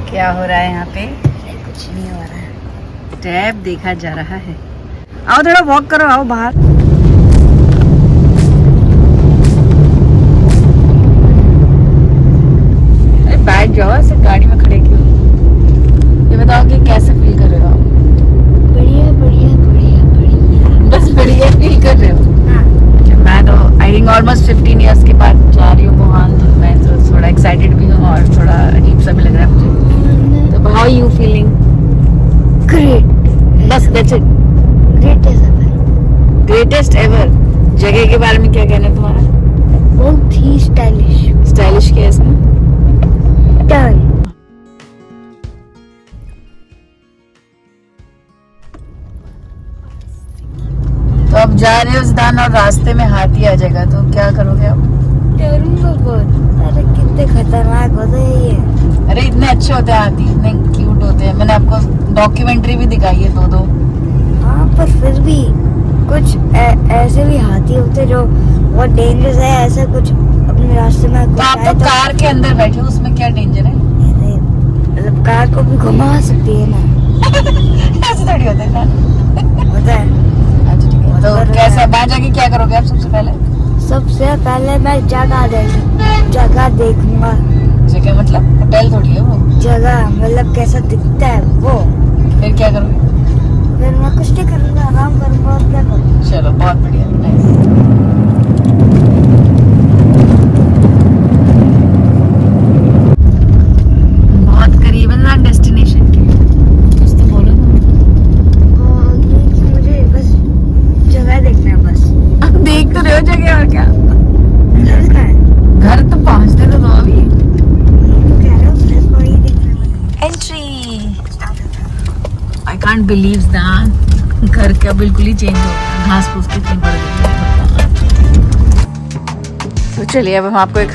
क्या हो रहा है यहाँ पे? कुछ नहीं हो रहा है। टैब देखा जा रहा है। आओ थोड़ा वॉक करो, आओ बाहर। अरे बैठ जाओ, ऐसे गाड़ी में खड़े क्यों? ये बताओ कि कैसे फील कर रहे हो आप? बढ़िया बढ़िया बढ़िया बढ़िया। बस बढ़िया फील कर रहे हो? हाँ। मैं तो आई थिंक ऑलमोस्ट 15 इयर्स के बाद जा रही हूँ वुहान। मैं तो थोड़ा एक्साइटेड भी हूँ और थोड़ा अजीब सा भी लग रहा है मुझे। तो हाउ यू फीलिंग? ग्रेट। बस that's it. Greatest ever. Greatest ever. जगह के बारे में क्या कहना है तुम्हारा? बहुत ही स्टाइलिश। स्टाइलिश क्या है इसमें? टर्न। तो अब जा रहे हो सिद्धांत और रास्ते में हाथी आ जाएगा तो क्या करोगे आप? डरूंगा बहुत। अरे कितने खतरनाक होते हैं ये। अरे इतने अच्छे होते हैं हाथी, इतने क्यूट होते हैं। मैंने आपको डॉक्यूमेंट्री भी दिखाई है दो। हाँ पर फिर भी कुछ ऐसे भी हाथी होते जो बहुत डेंजरस है। ऐसा कुछ अपने रास्ते में तो आप तो कार के अंदर बैठे हो, उसमें क्या डेंजर है? मतलब कार को भी घुमा सकती है ना। ऐसे थोड़ी होता है ना। होता है। अच्छा ठीक है। तो कैसा वहाँ जाके क्या करोगे आप सबसे पहले? सबसे पहले मैं जगह देखूंगा। जगह मतलब होटल थोड़ी है वो। जगह मतलब कैसा दिखता है वो। फिर क्या करोगे? फिर मैं कुछ नहीं करूंगा, आराम करूंगा और क्या करूंगा। चलो बहुत बढ़िया, नाइस। बहुत करीब है ना डेस्टिनेशन के। कुछ तो बोलो और ये कि मुझे बस जगह देखना है बस। तुम। देख तो रहे हो जगह, और क्या? घर का है। घर तो पहुँचते तो दो अभी। तो कह रहे हो घर को ही देखना है। Entry. I can't believe that घर का बिल्कुल ही चेंज हो गया। घास फूस कितनी बढ़ गई है। तो चलिए अब हम आपको एक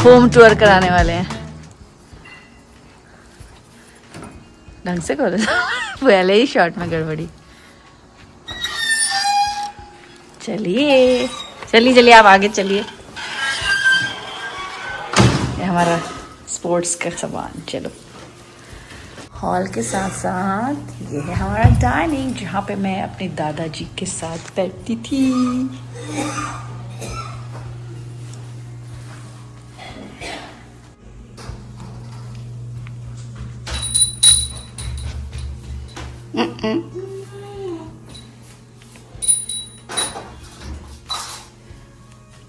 होम टूर कराने वाले हैं। ढंग से करो। पहले ही शॉट में गड़बड़ी। चलिए चलिए चलिए, आप आगे चलिए। ये हमारा स्पोर्ट्स का सामान। चलो, हॉल के साथ साथ ये है हमारा डाइनिंग, जहाँ पे मैं अपने दादाजी के साथ बैठती थी।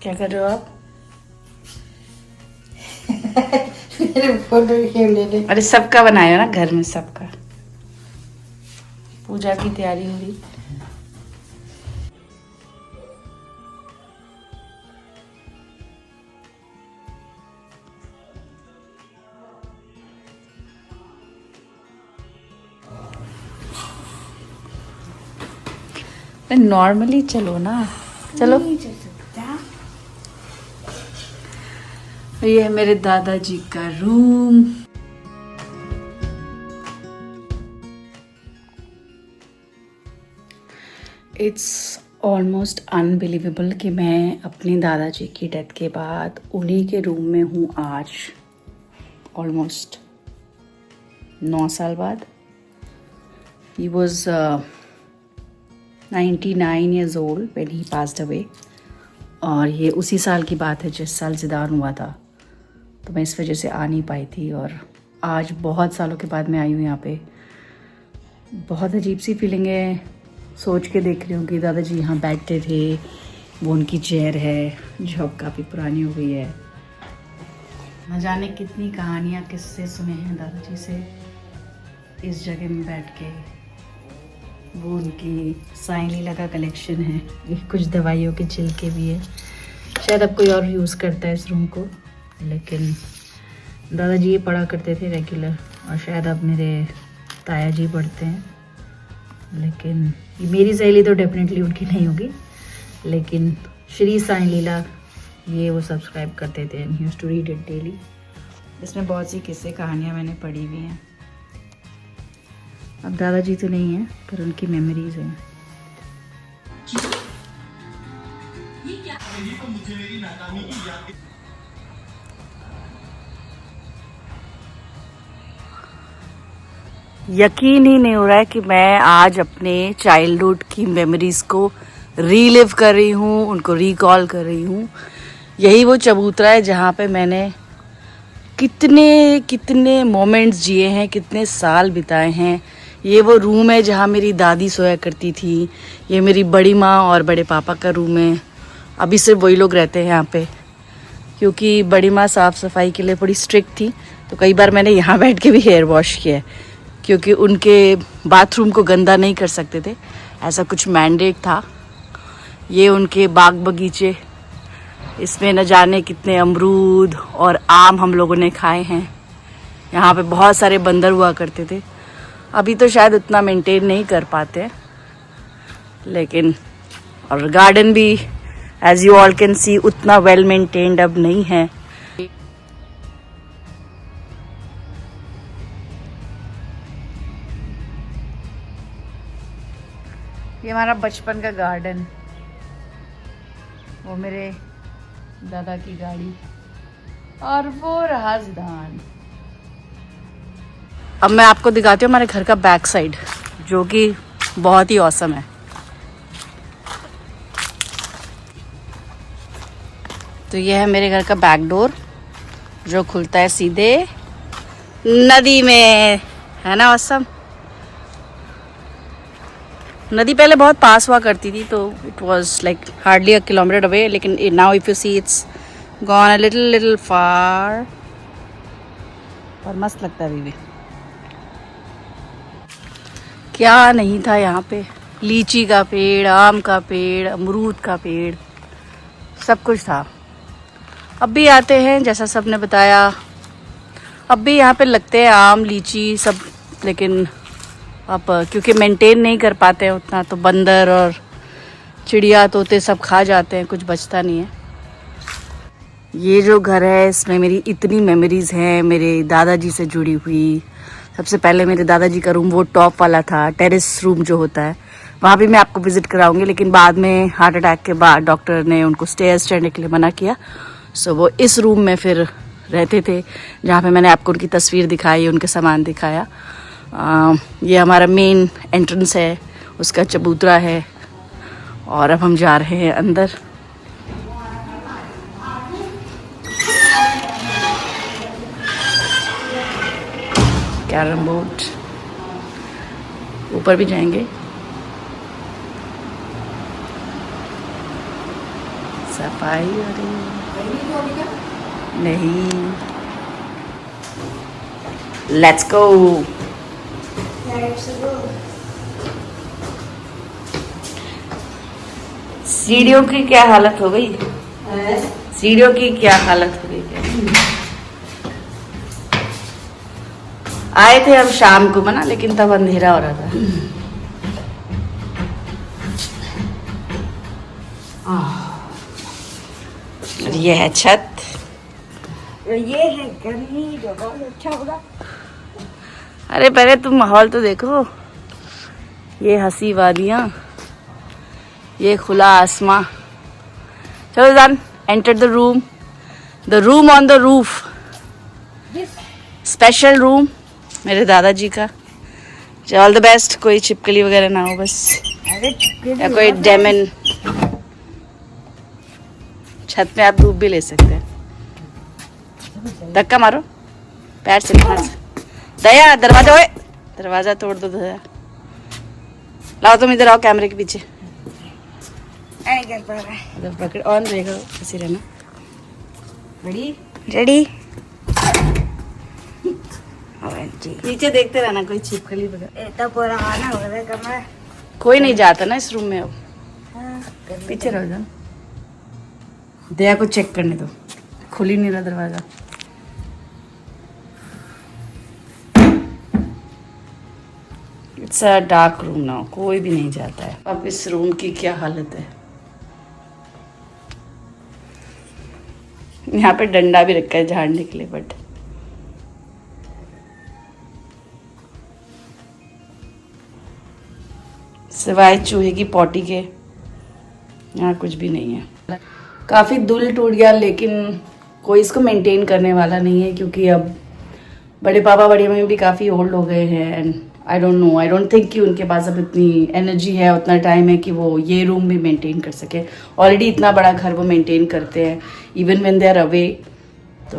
क्या कर रहे हो आप? फोटो ले ले। अरे सबका बनाया ना घर में, सबका। पूजा की तैयारी हो रही। नॉर्मली चलो ना, चलो। ये है मेरे दादाजी का रूम। इट्स ऑलमोस्ट अनबिलीवेबल कि मैं अपने दादाजी की डेथ के बाद उन्हीं के रूम में हूँ आज, ऑलमोस्ट 9 साल बाद। He was 99 years old when he passed away। और ये उसी साल की बात है जिस साल ज़िदान हुआ था। तो मैं इस वजह से आ नहीं पाई थी और आज बहुत सालों के बाद मैं आई हूँ यहाँ पे। बहुत अजीब सी फीलिंग है, सोच के देख रही हूँ कि दादाजी यहाँ बैठते थे। वो उनकी चेयर है जो अब काफ़ी पुरानी हो गई है। न जाने कितनी कहानियाँ किस्से सुने हैं दादाजी से इस जगह में बैठ के। वो उनकी साईं लीला का कलेक्शन है, कुछ दवाइयों के छिलके भी है। शायद अब कोई और यूज़ करता है इस रूम को, लेकिन दादाजी ये पढ़ा करते थे रेगुलर। और शायद अब मेरे ताया जी पढ़ते हैं, लेकिन मेरी सहेली तो डेफिनेटली उनकी नहीं होगी। लेकिन श्री साईं लीला ये वो सब्सक्राइब करते थे and he used to read it daily. इसमें बहुत सी किस्से कहानियाँ मैंने पढ़ी हुई हैं। अब दादाजी तो नहीं है पर उनकी मेमोरीज हैं। यकीन ही नहीं हो रहा है कि मैं आज अपने चाइल्डहुड की मेमोरीज को रीलिव कर रही हूँ, उनको रिकॉल कर रही हूँ। यही वो चबूतरा है जहाँ पे मैंने कितने कितने मोमेंट्स जिए हैं, कितने साल बिताए हैं। ये वो रूम है जहाँ मेरी दादी सोया करती थी। ये मेरी बड़ी माँ और बड़े पापा का रूम है। अभी सिर्फ वही लोग रहते हैं यहाँ पे, क्योंकि बड़ी माँ साफ़ सफाई के लिए बड़ी स्ट्रिक्ट थी। तो कई बार मैंने यहाँ बैठ के भी हेयर वॉश किया है, क्योंकि उनके बाथरूम को गंदा नहीं कर सकते थे, ऐसा कुछ मैंडेट था। ये उनके बाग बगीचे, इसमें न जाने कितने अमरूद और आम हम लोगों ने खाए हैं। यहाँ पे बहुत सारे बंदर हुआ करते थे। अभी तो शायद उतना मेंटेन नहीं कर पाते, लेकिन और गार्डन भी as you all can see उतना वेल मेंटेन्ड अब नहीं है। ये हमारा बचपन का गार्डन, वो मेरे दादा की गाड़ी, और वो रहा ज़िदान। अब मैं आपको दिखाती हूँ हमारे घर का बैक साइड, जो कि बहुत ही औसम है। तो ये है मेरे घर का बैक डोर, जो खुलता है सीधे नदी में, है ना औसम। नदी पहले बहुत पास हुआ करती थी, तो it was like hardly a kilometre away, लेकिन now if you see it's gone a little far. पर मस्त लगता है अभी भी। क्या नहीं था यहाँ पे, लीची का पेड़, आम का पेड़, अमरूद का पेड़, सब कुछ था। अब भी आते हैं, जैसा सब ने बताया, अब भी यहाँ पे लगते हैं आम लीची सब, लेकिन अब क्योंकि मेंटेन नहीं कर पाते हैं उतना, तो बंदर और चिड़िया तोते सब खा जाते हैं, कुछ बचता नहीं है। ये जो घर है, इसमें मेरी इतनी मेमोरीज हैं मेरे दादाजी से जुड़ी हुई। सबसे पहले मेरे दादाजी का रूम वो टॉप वाला था, टेरेस रूम जो होता है, वहाँ भी मैं आपको विजिट कराऊंगी। लेकिन बाद में हार्ट अटैक के बाद डॉक्टर ने उनको स्टेयर्स चढ़ने के लिए मना किया, सो वो इस रूम में फिर रहते थे, जहाँ पे मैंने आपको उनकी तस्वीर दिखाई, उनके सामान दिखाया। ये हमारा मेन एंट्रेंस है, उसका चबूतरा है, और अब हम जा रहे हैं अंदर। कैरम बोर्ड, ऊपर भी जाएंगे। सफाई हो रही नहीं। Let's go. सीढ़ियों की क्या हालत हो गई, सीढ़ियों की क्या हालत हो गई। आए थे हम शाम को मना, लेकिन तब अंधेरा हो रहा था। और ये है छत, ये है गर्मी जो बहुत अच्छा होगा। अरे पहले तुम माहौल तो देखो, ये हंसी वादियाँ, ये खुला आसमां। चलो जान, enter the room on the roof, special room मेरे दादाजी का। ऑल द बेस्ट, कोई छिपकली वगैरह ना हो बस, या कोई डेमन। छत में आप धूप भी ले सकते हैं। धक्का मारो पैर से, दया दरवाजा, ओए दरवाजा तोड़ दो दया। लाओ तुम इधर आओ, कैमरे के पीछे पकड़, ऑन रहेगा, ऐसे रहना। रेडी नीचे देखते रहना, कोई छिपकली वगैरह। पुराना हो गया कमरा, कोई नहीं जाता ना इस रूम में अब। पीछे रहो जान, दया को चेक करने दो, खुल ही नहीं रहा दरवाजा। It's a dark room now, कोई भी नहीं जाता है। अब इस रूम की क्या हालत है। यहाँ पे डंडा भी रखा है झाड़ने के लिए, बट सिवाय चूहे की पॉटी के यहाँ कुछ भी नहीं है। काफ़ी धूल टूट गया, लेकिन कोई इसको मेंटेन करने वाला नहीं है, क्योंकि अब बड़े पापा बड़ी मम्मी भी काफ़ी ओल्ड हो गए हैं, एंड आई डोंट थिंक कि उनके पास अब इतनी एनर्जी है, उतना टाइम है कि वो ये रूम भी मेंटेन कर सके। ऑलरेडी इतना बड़ा घर वो मेंटेन करते हैं even when they are away. तो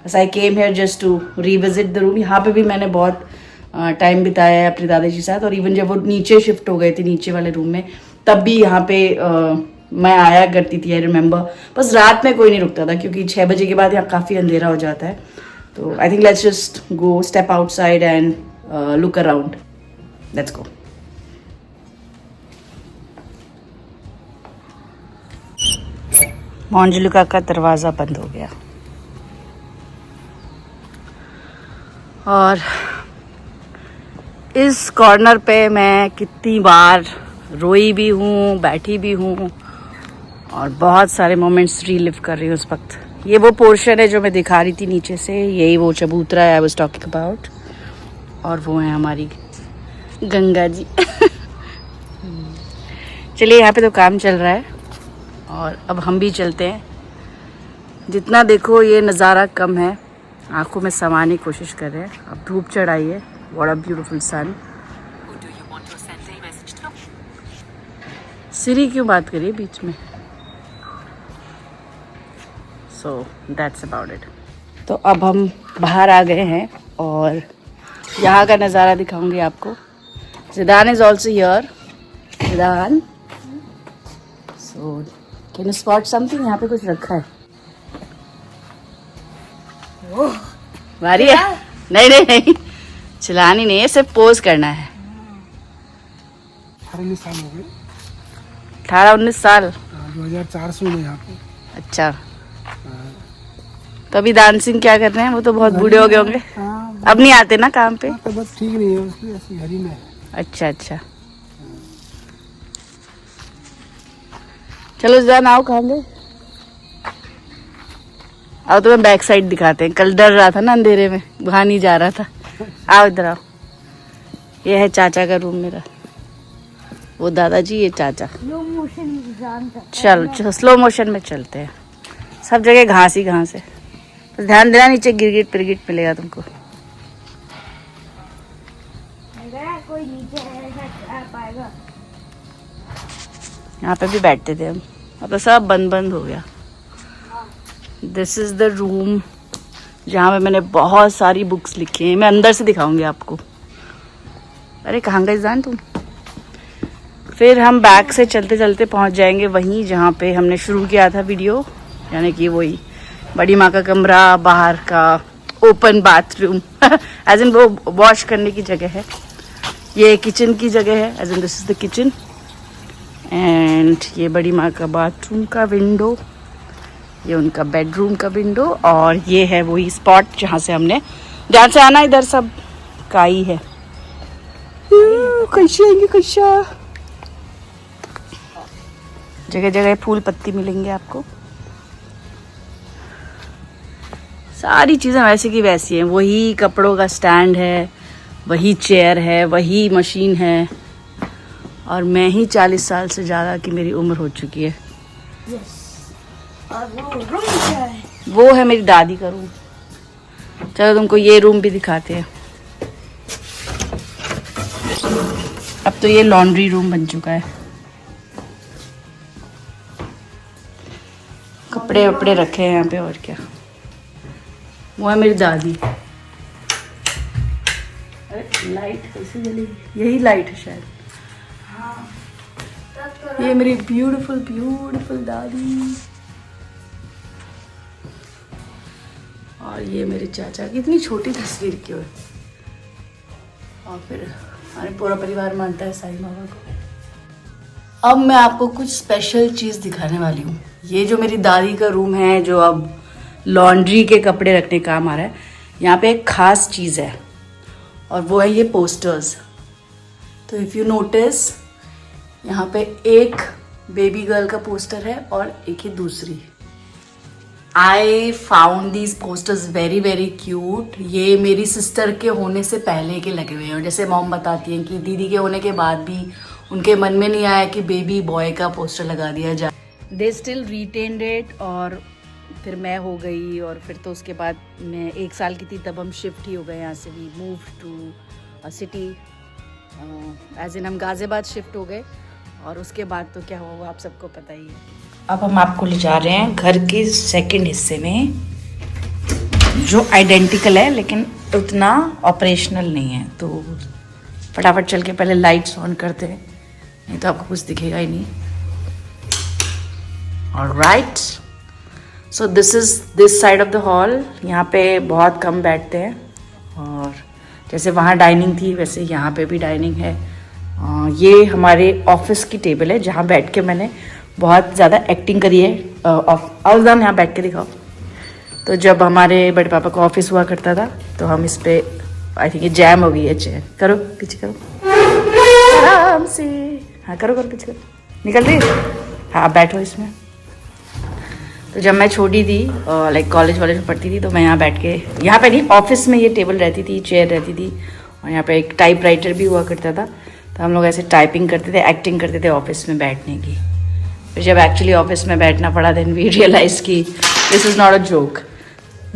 बस I came here just to revisit the room. यहाँ पे भी मैंने बहुत टाइम बिताया है अपने दादाजी के साथ, और इवन जब वो नीचे शिफ्ट हो गए थे नीचे वाले रूम में, तब भी यहाँ पे मैं आया करती थी। आई रिमेंबर, बस रात में कोई नहीं रुकता था क्योंकि 6 बजे के बाद यहाँ काफ़ी अंधेरा हो जाता है। तो I think let's just go step outside and look around. Let's go. मोंजलुका का दरवाज़ा बंद हो गया और इस कॉर्नर पे मैं कितनी बार रोई भी हूँ, बैठी भी हूँ, और बहुत सारे मोमेंट्स रीलिव कर रही हूँ उस वक्त। ये वो पोर्शन है जो मैं दिखा रही थी नीचे से, यही वो चबूतरा है आई वाज टॉकिंग अबाउट, और वो है हमारी गंगा जी। चलिए, यहाँ पे तो काम चल रहा है और अब हम भी चलते हैं। जितना देखो ये नज़ारा कम है, आंखों में समाने की कोशिश कर रहे हैं। अब धूप चढ़ाई है, व्हाट अ ब्यूटीफुल सन। सिरी क्यों बात करिए बीच में? So that's about it. तो अब हम बाहर आ गए हैं और यहाँ का नज़ारा दिखाऊंगी आपको। Zidane is also here. Zidane, so can you spot something? यहाँ पे कुछ रखा है। मारी है? नहीं नहीं नहीं, चलानी नहीं है, सिर्फ पोज करना है। 18-19 साल हो गए। 18-19 साल? 2004 से हूँ यहाँ पे। अच्छा, तो अभी डांसिंग क्या कर रहे हैं? वो तो बहुत बूढ़े हो गए होंगे, अब नहीं आते ना काम पे? तो बस ठीक नहीं है उसकी, ऐसी घर ही में है। अच्छा अच्छा, चलो जान आओ, खाएंगे। आओ तुम्हें बैक साइड दिखाते हैं। कल डर रहा था ना अंधेरे में, वहाँ नहीं जा रहा था। आओ इधर आओ। ये है चाचा का रूम मेरा, वो दादाजी, ये चाचा। चलो स्लो मोशन में चलते हैं। सब जगह घास ही घास है, बस ध्यान देना नीचे गिरगिट पिरगिट मिलेगा तुमको। कोई नीचे ऐसा पाएगा। यहाँ पे भी बैठते थे हम, अब तो सब बंद बंद हो गया। दिस इज द रूम जहाँ पे मैंने बहुत सारी बुक्स लिखी हैं। मैं अंदर से दिखाऊंगी आपको। अरे कहाँ गए जान तुम? फिर हम बैक से चलते चलते पहुँच जाएंगे वहीं जहाँ पे हमने शुरू किया था वीडियो, यानी कि वही बड़ी माँ का कमरा, बाहर का ओपन बाथरूम एज इन वो वॉश करने की जगह है। ये किचन की जगह है, as in this is the kitchen. And ये बड़ी माँ का बाथरूम का विंडो, ये उनका बेडरूम का विंडो, और ये है वही स्पॉट जहाँ से आना इधर सब काई है। कैसे आएंगे कैसा? जगह जगह फूल पत्ती मिलेंगे आपको। सारी चीज़ें वैसे की वैसी हैं। वही कपड़ों का स्टैंड है, वही चेयर है, वही मशीन है, और मैं ही 40 साल से ज़्यादा की मेरी उम्र हो चुकी है। और वो रूम क्या है? वो है मेरी दादी का रूम। चलो तुमको ये रूम भी दिखाते हैं। अब तो ये लॉन्ड्री रूम बन चुका है, कपड़े वपड़े रखे हैं यहाँ पे, और क्या। वो है मेरी दादी। अरे लाइट कैसे जलेगी? यही लाइट है शायद। ये मेरी ब्यूटीफुल ब्यूटीफुल दादी, और ये मेरे चाचा की इतनी छोटी तस्वीर क्यों है। और फिर हमारे पूरा परिवार मानता है साईं बाबा को। अब मैं आपको कुछ स्पेशल चीज़ दिखाने वाली हूँ। ये जो मेरी दादी का रूम है, जो अब लॉन्ड्री के कपड़े रखने काम आ रहा है, यहाँ पे एक ख़ास चीज़ है, और वो है ये पोस्टर्स। तो इफ़ यू नोटिस, यहाँ पे एक बेबी गर्ल का पोस्टर है और एक ही दूसरी। I found these posters very very cute. ये मेरी सिस्टर के होने से पहले के लगे हुए हैं, और जैसे मॉम बताती हैं कि दीदी के होने के बाद भी उनके मन में नहीं आया कि बेबी बॉय का पोस्टर लगा दिया जाए। दे स्टिल रिटेन्ड इट, और फिर मैं हो गई, और फिर तो उसके बाद मैं 1 साल की थी तब हम शिफ्ट ही हो गए यहाँ से। We move to city, as in हम गाज़ियाबाद शिफ्ट हो गए और उसके बाद तो क्या हुआ वो आप सबको पता ही है। अब हम आपको ले जा रहे हैं घर के सेकंड हिस्से में जो आइडेंटिकल है लेकिन उतना ऑपरेशनल नहीं है, तो फटाफट चल के पहले लाइट्स ऑन करते हैं, नहीं तो आपको कुछ दिखेगा ही नहीं। Alright, so this is this side of the hall. यहाँ पे बहुत कम बैठते हैं और जैसे वहाँ डाइनिंग थी वैसे यहाँ पे भी डाइनिंग है। ये हमारे ऑफिस की टेबल है जहाँ बैठ के मैंने बहुत ज़्यादा एक्टिंग करी है। अवजान यहाँ बैठ के दिखाओ। तो जब हमारे बड़े पापा का ऑफिस हुआ करता था तो हम इस पे, आई थिंक ये जैम हो गई है चेयर, करो पीछे करो आराम से, हाँ करो करो पीछे करो, निकल रही है, हाँ बैठो इसमें। तो जब मैं छोटी थी लाइक कॉलेज वॉलेज में पढ़ती थी तो मैं यहाँ बैठ के, यहाँ पे नहीं ऑफिस में ये टेबल रहती थी, चेयर रहती थी और यहाँ पे एक टाइप राइटर भी हुआ करता था, तो हम लोग ऐसे टाइपिंग करते थे, एक्टिंग करते थे ऑफिस में बैठने की। फिर जब एक्चुअली ऑफिस में बैठना पड़ा देन वी रियलाइज की this is not a joke.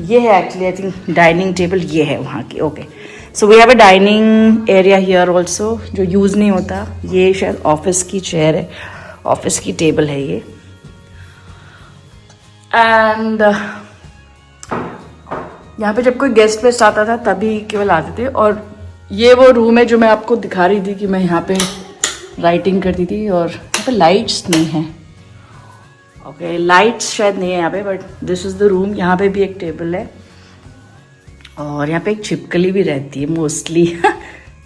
ये है actually I think dining table, ये है वहाँ की। Okay, so we have a dining area here also जो यूज़ नहीं होता। ये शायद ऑफिस की चेयर है, ऑफिस की टेबल है ये। एंड यहाँ पे जब कोई गेस्ट वेस्ट आता था तभी केवल आते थे। और ये वो रूम है जो मैं आपको दिखा रही थी कि मैं यहाँ पे राइटिंग करती थी। और यहाँ पे लाइट्स नहीं है, ओके लाइट्स शायद नहीं है यहाँ पे, but this is the room. यहाँ पे भी एक टेबल है और यहाँ पे एक छिपकली भी रहती है मोस्टली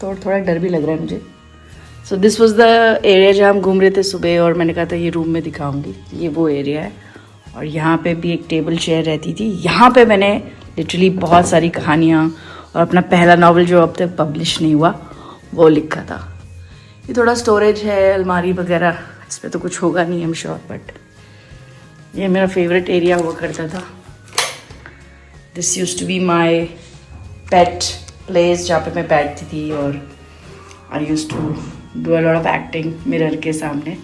तो थोड़ा डर भी लग रहा है मुझे। So this was the area जहाँ हम घूम रहे थे सुबह और मैंने कहा था ये रूम में दिखाऊंगी, ये वो एरिया है। और यहाँ पे भी एक टेबल चेयर रहती थी। यहाँ पे मैंने लिटरली बहुत सारी कहानियाँ और अपना पहला नावल जो अब तक पब्लिश नहीं हुआ वो लिखा था। ये थोड़ा स्टोरेज है, अलमारी वगैरह, इस पर तो कुछ होगा नहीं आई एम श्योर, बट ये मेरा फेवरेट एरिया हुआ करता था। This used to be my pet place जहाँ पे मैं बैठती थी और I used to do a lot of acting mirror के सामने।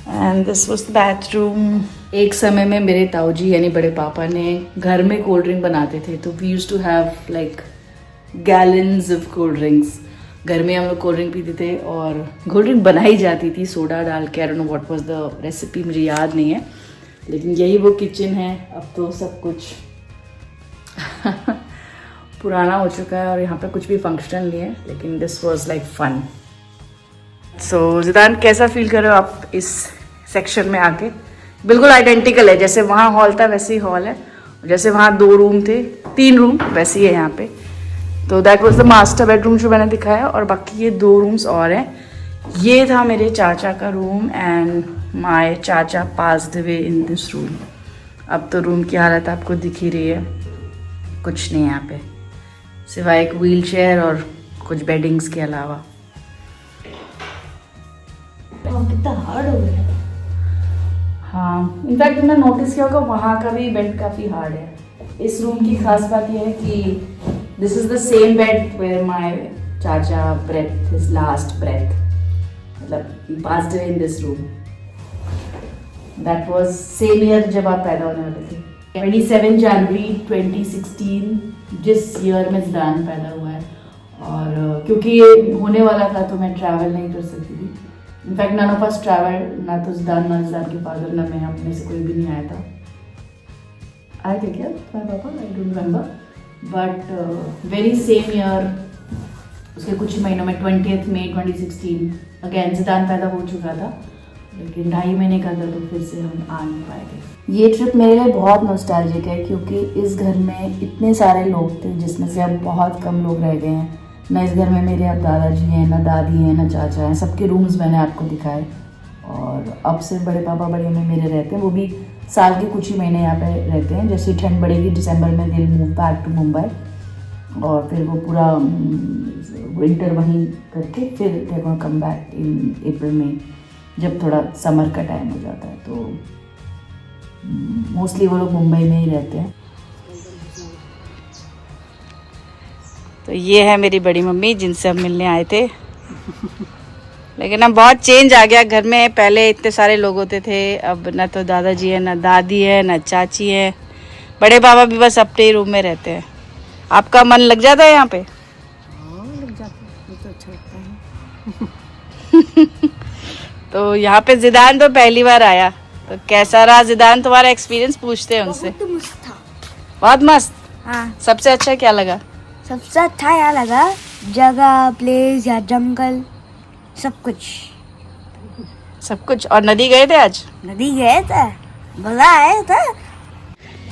And this was the bathroom. एक समय में मेरे ताऊजी यानी बड़े पापा ने घर में कोल्ड ड्रिंक बनाते थे, तो we used to have like gallons of cold drinks. घर में हम लोग कोल्ड ड्रिंक पीते थे और कोल्ड ड्रिंक बनाई जाती थी सोडा डाल के। I don't know what was the recipe, मुझे याद नहीं है, लेकिन यही वो किचन है। अब तो सब कुछ पुराना हो चुका है और यहाँ पे कुछ भी फंक्शनल नहीं है, लेकिन this was like fun. So Zidan कैसा फील कर रहे हो आप इस सेक्शन में आके? बिल्कुल आइडेंटिकल है, जैसे वहाँ हॉल था वैसे ही हॉल है, जैसे वहाँ 2 रूम थे 3 रूम वैसे ही है यहाँ पे। तो that was the master bedroom जो मैंने दिखाया, और बाकी ये 2 रूम्स और हैं। ये था मेरे चाचा का रूम एंड माय चाचा passed away in this room. अब तो रूम की हालत आपको दिख ही रही है, कुछ नहीं यहाँ पे सिवाय एक व्हील चेयर और कुछ बेडिंग्स के अलावा। कितना हार्ड हो गया। हाँ, इनफैक्ट मैंने नोटिस किया होगा वहाँ का भी बेड काफ़ी हार्ड है। इस रूम की खास बात यह है कि this is the same bed where my चाचा ब्रेथ हिज लास्ट ब्रेथ, मतलब he passed away in this room. That was same year जब आप पैदा होने वाले थे, 27 जनवरी 2016 जिस ईयर में ज़िदान पैदा हुआ है। और क्योंकि ये होने वाला था तो मैं ट्रैवल नहीं कर सकती थी। In fact none of us travel, ना तो ज़िदान ना ज़िदान के फादर ना मैं, हम में से कोई भी नहीं आया था। आए थे क्या माय पापा? I don't remember, but very same year उसके कुछ ही महीनों में 20 मई 2016 अगेन ज़िदान पैदा हो चुका था, लेकिन 2.5 महीने का था तो फिर से हम आ नहीं पाए थे। ये ट्रिप मेरे लिए बहुत नॉस्टैल्जिक है क्योंकि इस घर में इतने सारे लोग थे जिसमें से अब बहुत कम लोग रह गए हैं। ना इस घर में मेरे अब दादाजी हैं, ना दादी हैं, ना चाचा हैं। सबके रूम्स मैंने आपको दिखाए और अब सिर्फ बड़े पापा बड़ी मम्मी मेरे रहते हैं, वो भी साल के कुछ ही महीने यहाँ पे रहते हैं। जैसे ठंड बढ़ेगी दिसंबर में दिल मूव बैक टू मुंबई और फिर वो पूरा विंटर वहीं करके फिर they gonna come back in अप्रैल में, जब थोड़ा समर का टाइम हो जाता है। तो मोस्टली वो लोग मुंबई में ही रहते हैं। तो ये है मेरी बड़ी मम्मी जिनसे हम मिलने आए थे लेकिन अब बहुत चेंज आ गया घर में। पहले इतने सारे लोग होते थे, अब ना तो दादाजी है, ना दादी है, ना चाची है। बड़े पापा भी बस अपने ही रूम में रहते हैं। आपका मन लग जाता है यहाँ पे? तो यहाँ पे जिदान तो पहली बार आया, तो कैसा रहा जिदान तुम्हारा एक्सपीरियंस, पूछते हैं उनसे। बहुत मस्त था। बहुत मस्त। हाँ, सबसे अच्छा क्या लगा? सबसे अच्छा क्या लगा, जगह, प्लेस या जंगल, सब कुछ। सब कुछ। और नदी गए थे आज? नदी गए थे, मजा आया था।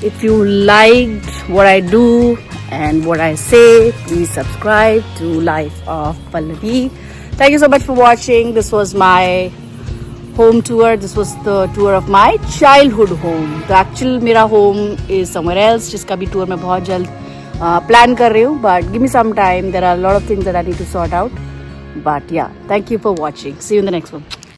If you liked what I do and what I say, please subscribe to Life of Pallavi. Thank you so much for watching. This was my home tour. This was the tour of my childhood home. The actual मेरा home is somewhere else, जिसका भी tour मैं बहुत जल्द plan कर रही हूँ. But give me some time. There are a lot of things that I need to sort out. But yeah, thank you for watching. See you in the next one.